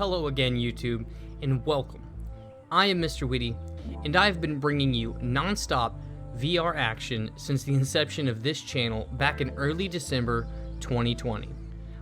Hello again, YouTube, and welcome. I am Mr. Witty, and I've been bringing you non-stop VR action since the inception of this channel back in early December 2020.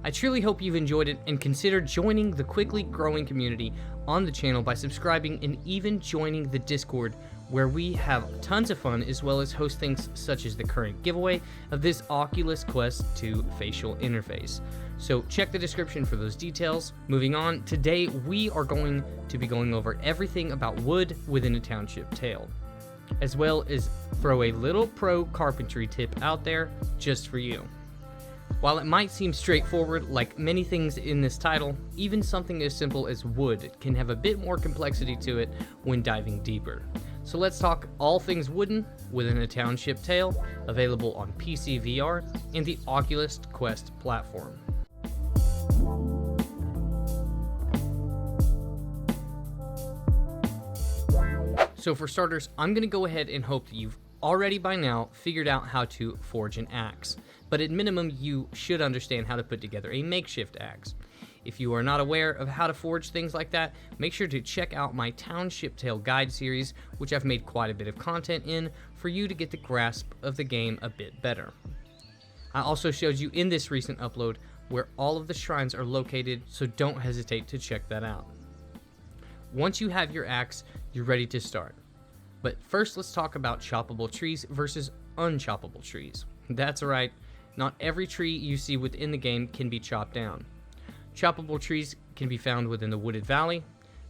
I truly hope you've enjoyed it and consider joining the quickly growing community on the channel by subscribing and even joining the Discord, where we have tons of fun as well as host things such as the current giveaway of this Oculus Quest 2 facial interface. So check the description for those details. Moving on, today we are going to be going over everything about wood within a township tale, as well as throw a little pro carpentry tip out there just for you. While it might seem straightforward, like many things in this title, even something as simple as wood can have a bit more complexity to it when diving deeper. So let's talk all things wooden within a township tale, available on PC VR and the Oculus Quest platform. So for starters, I'm going to go ahead and hope that you've already by now figured out how to forge an axe, but at minimum you should understand how to put together a makeshift axe. If you are not aware of how to forge things like that, make sure to check out my Township Tale Guide series, which I've made quite a bit of content in for you to get the grasp of the game a bit better. I also showed you in this recent upload where all of the shrines are located, so don't hesitate to check that out. Once you have your axe, you're ready to start. But first, let's talk about choppable trees versus unchoppable trees. That's right, not every tree you see within the game can be chopped down. Choppable trees can be found within the wooded valley,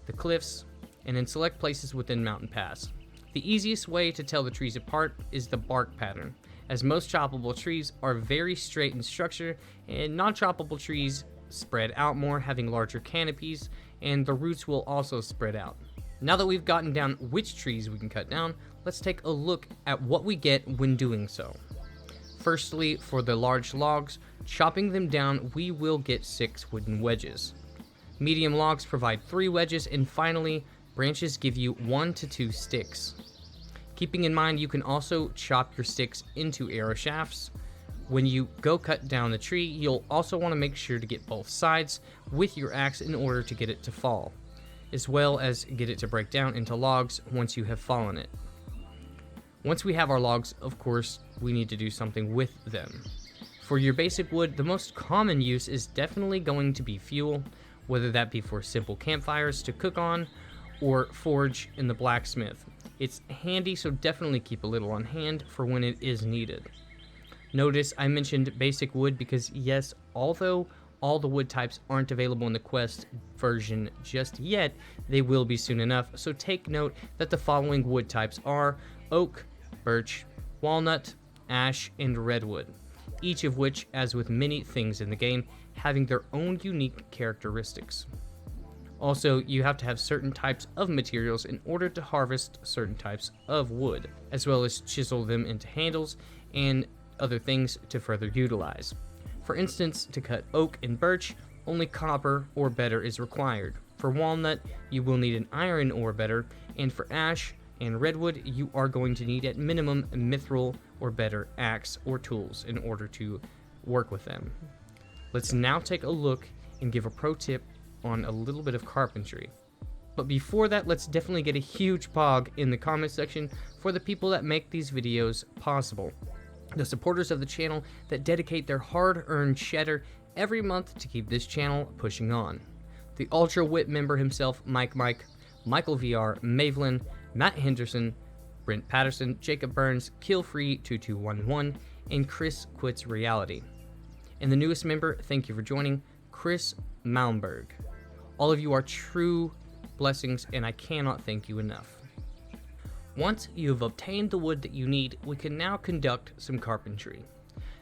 the cliffs, and in select places within mountain paths. The easiest way to tell the trees apart is the bark pattern, as most choppable trees are very straight in structure, and non-choppable trees spread out more, having larger canopies, and the roots will also spread out. Now that we've gotten down which trees we can cut down, let's take a look at what we get when doing so. Firstly, for the large logs, chopping them down, we will get 6 wooden wedges. Medium logs provide 3 wedges, and finally, branches give you 1 to 2 sticks. Keeping in mind, you can also chop your sticks into arrow shafts. When you go cut down the tree, you'll also want to make sure to get both sides with your axe in order to get it to fall, as well as get it to break down into logs once you have fallen it. Once we have our logs, of course, we need to do something with them. For your basic wood, the most common use is definitely going to be fuel, whether that be for simple campfires to cook on or forge in the blacksmith. It's handy, so definitely keep a little on hand for when it is needed. Notice I mentioned basic wood because yes, although all the wood types aren't available in the Quest version just yet, they will be soon enough, so take note that the following wood types are oak, birch, walnut, ash, and redwood, each of which, as with many things in the game, having their own unique characteristics. Also, you have to have certain types of materials in order to harvest certain types of wood, as well as chisel them into handles and other things to further utilize. For instance, to cut oak and birch, only copper or better is required. For walnut, you will need an iron or better, and for ash and redwood, you are going to need at minimum a mithril or better axe or tools in order to work with them. Let's now take a look and give a pro tip on a little bit of carpentry. But before that, let's definitely get a huge pog in the comment section for the people that make these videos possible. The supporters of the channel that dedicate their hard-earned cheddar every month to keep this channel pushing on. The Ultra Wit member himself, Michael VR, Mavelin, Matt Henderson, Brent Patterson, Jacob Burns, Killfree2211, and Chris Quits Reality. And the newest member, thank you for joining, Chris Malmberg. All of you are true blessings, and I cannot thank you enough. Once you have obtained the wood that you need, we can now conduct some carpentry.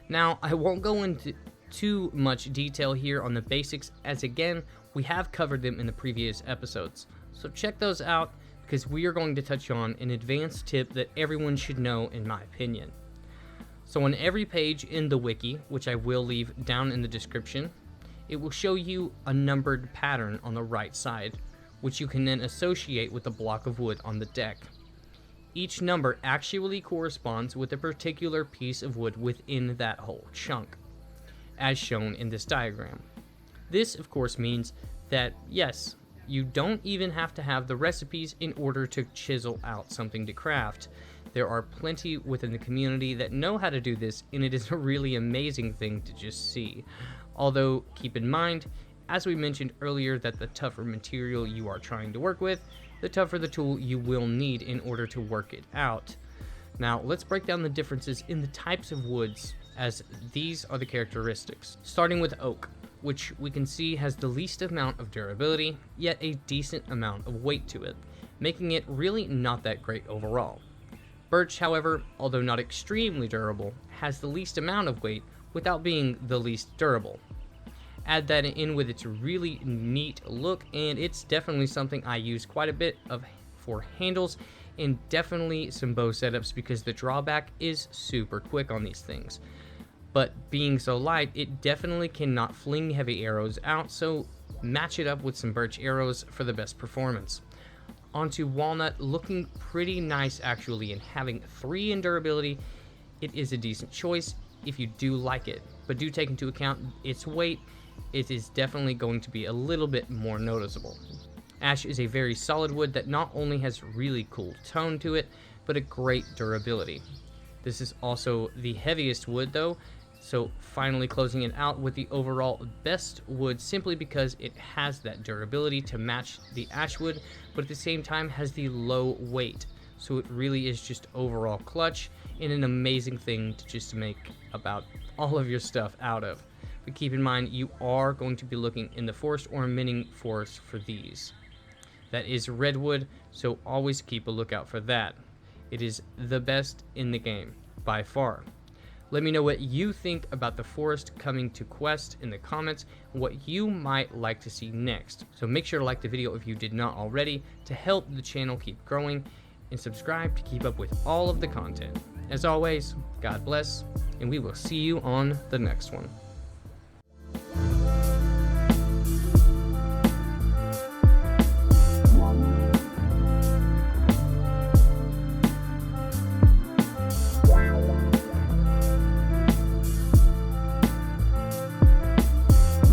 Now, I won't go into too much detail here on the basics, as again, we have covered them in the previous episodes. So check those out, because we are going to touch on an advanced tip that everyone should know, in my opinion. So on every page in the wiki, which I will leave down in the description, it will show you a numbered pattern on the right side, which you can then associate with the block of wood on the deck. Each number actually corresponds with a particular piece of wood within that whole chunk, as shown in this diagram. This, of course, means that, yes, you don't even have to have the recipes in order to chisel out something to craft. There are plenty within the community that know how to do this, and it is a really amazing thing to just see. Although, keep in mind, as we mentioned earlier, that the tougher material you are trying to work with, the tougher the tool you will need in order to work it out. Now, let's break down the differences in the types of woods, as these are the characteristics. Starting with oak, which we can see has the least amount of durability, yet a decent amount of weight to it, making it really not that great overall. Birch, however, although not extremely durable, has the least amount of weight without being the least durable. Add that in with its really neat look, and it's definitely something I use quite a bit of for handles and definitely some bow setups, because the drawback is super quick on these things. But being so light, it definitely cannot fling heavy arrows out, so match it up with some birch arrows for the best performance. Onto walnut, looking pretty nice actually, and having 3 in durability, it is a decent choice if you do like it, but do take into account its weight. It is definitely going to be a little bit more noticeable. Ash is a very solid wood that not only has really cool tone to it, but a great durability. This is also the heaviest wood though, so finally closing it out with the overall best wood, simply because it has that durability to match the ash wood, but at the same time has the low weight. So it really is just overall clutch and an amazing thing to just make about all of your stuff out of. But keep in mind, you are going to be looking in the forest or mining forest for these. That is redwood, so always keep a lookout for that. It is the best in the game, by far. Let me know what you think about the forest coming to Quest in the comments, and what you might like to see next. So make sure to like the video if you did not already, to help the channel keep growing, and subscribe to keep up with all of the content. As always, God bless, and we will see you on the next one.